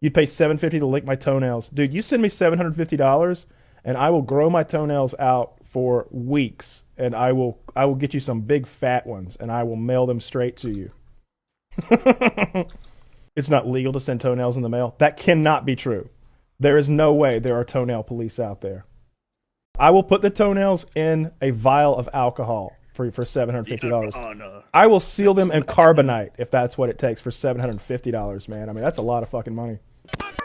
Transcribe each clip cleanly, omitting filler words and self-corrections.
You'd pay $750 to lick my toenails. Dude, you send me $750 and I will grow my toenails out for weeks, and I will get you some big fat ones and I will mail them straight to you. It's not legal to send toenails in the mail. That cannot be true. There is no way there are toenail police out there. I will put the toenails in a vial of alcohol for $750. Oh, no. I will seal them in carbonite if that's what it takes for $750, man. I mean, that's a lot of fucking money.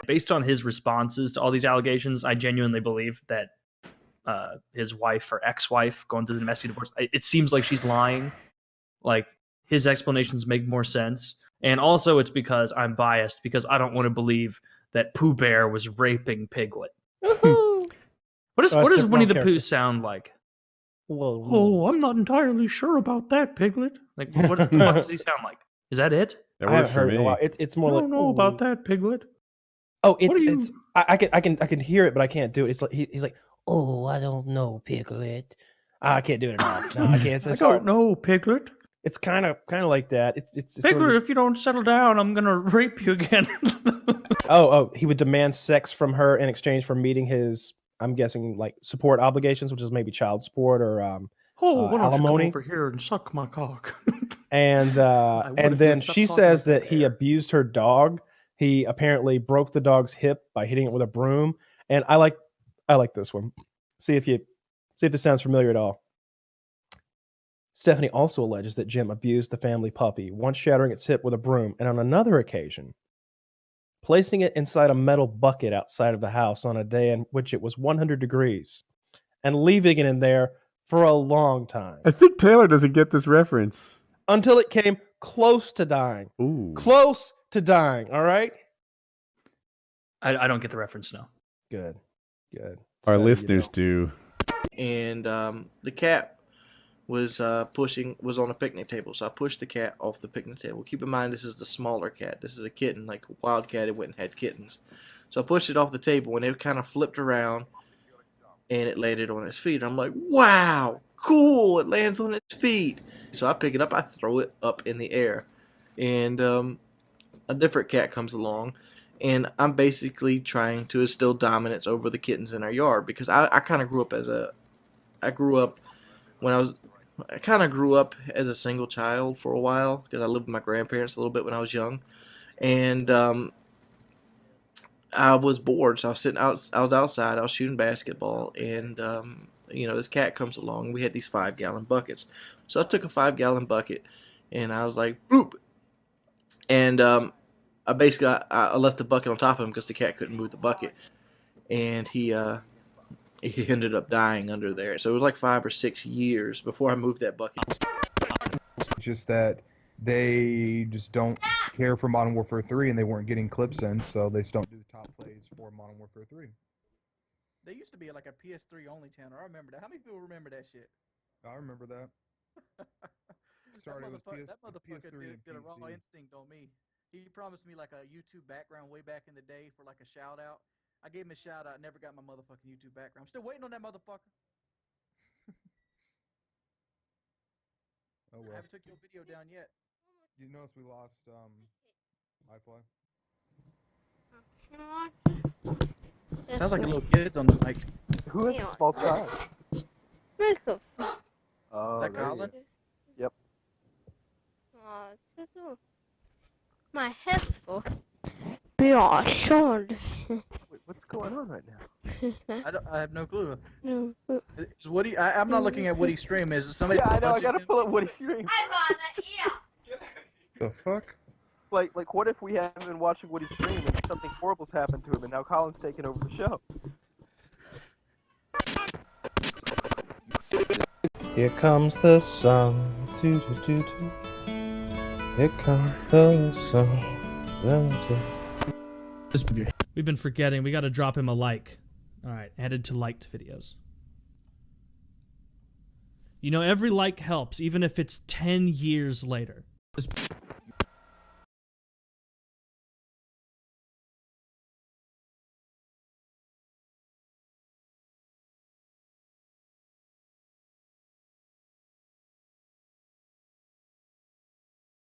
Based on his responses to all these allegations, I genuinely believe that his wife or ex-wife going through the messy divorce, it seems like she's lying. Like, his explanations make more sense. And also it's because I'm biased, because I don't want to believe that Pooh Bear was raping Piglet. What does Winnie the Pooh sound like? Whoa. Oh, I'm not entirely sure about that, Piglet. Like, what the fuck does he sound like? Is that it? That works for me. It's more I like, don't know about that, Piglet. Oh, I can hear it, but I can't do it. It's like he's like, oh, I don't know, Piglet. I can't do it at all. No, I can't. I don't know, Piglet. It's kind of like that. It's Piglet, sort of if you don't settle down, I'm gonna rape you again. he would demand sex from her in exchange for meeting his, I'm guessing, like support obligations, which is maybe child support or why don't you come alimony. over here and suck my cock? And then she says that he abused her dog. He apparently broke the dog's hip by hitting it with a broom. And I like this one. See if this sounds familiar at all. Stephanie also alleges that Jim abused the family puppy, once shattering its hip with a broom, and on another occasion, placing it inside a metal bucket outside of the house on a day in which it was 100 degrees, and leaving it in there for a long time. I think Taylor doesn't get this reference. Until it came close to dying. Ooh. Close to dying, all right? I don't get the reference now. Good. Our listeners do. And the cat was on a picnic table, so I pushed the cat off the picnic table. Keep in mind, this is the smaller cat. This is a kitten, like a wild cat. It went and had kittens. So I pushed it off the table, and it kind of flipped around, and it landed on its feet. I'm like, wow, cool, it lands on its feet. So I pick it up, I throw it up in the air, and a different cat comes along, and I'm basically trying to instill dominance over the kittens in our yard, because I kind of grew up as a single child for a while, because I lived with my grandparents a little bit when I was young, and I was bored, so I was outside, I was shooting basketball, and this cat comes along. We had these 5-gallon buckets, so I took a 5-gallon bucket, and I was like, boop, and I basically I left the bucket on top of him because the cat couldn't move the bucket, and he ended up dying under there. So it was like 5 or 6 years before I moved that bucket. Just that they just don't care for Modern Warfare 3, and they weren't getting clips in, so they just don't do the top plays for Modern Warfare 3. They used to be like a PS3 only channel. I remember that. How many people remember that shit? I remember that. That motherfucker did a raw instinct on me. He promised me like a YouTube background way back in the day for like a shout out. I gave him a shout out, never got my motherfucking YouTube background. I'm still waiting on that motherfucker. Oh well. I haven't took your video down yet. You notice we lost iFly? Sounds like a little kid's on the mic. Who is a small child? Microphone. Oh, Is that Colin? Yep. My head's full. Yeah, sure. Wait, what's going on right now? I have no clue. No. Is Woody? I'm not looking at Woody's stream. Is somebody? Yeah, I know. I gotta pull up Woody's stream. The fuck? Like, what if we haven't been watching Woody's stream and something horrible's happened to him, and now Colin's taking over the show? Here comes the sun. Doo, doo, doo, doo. Here comes the sun. We've been forgetting. We got to drop him a like. All right, added to liked videos. You know, every like helps, even if it's 10 years later.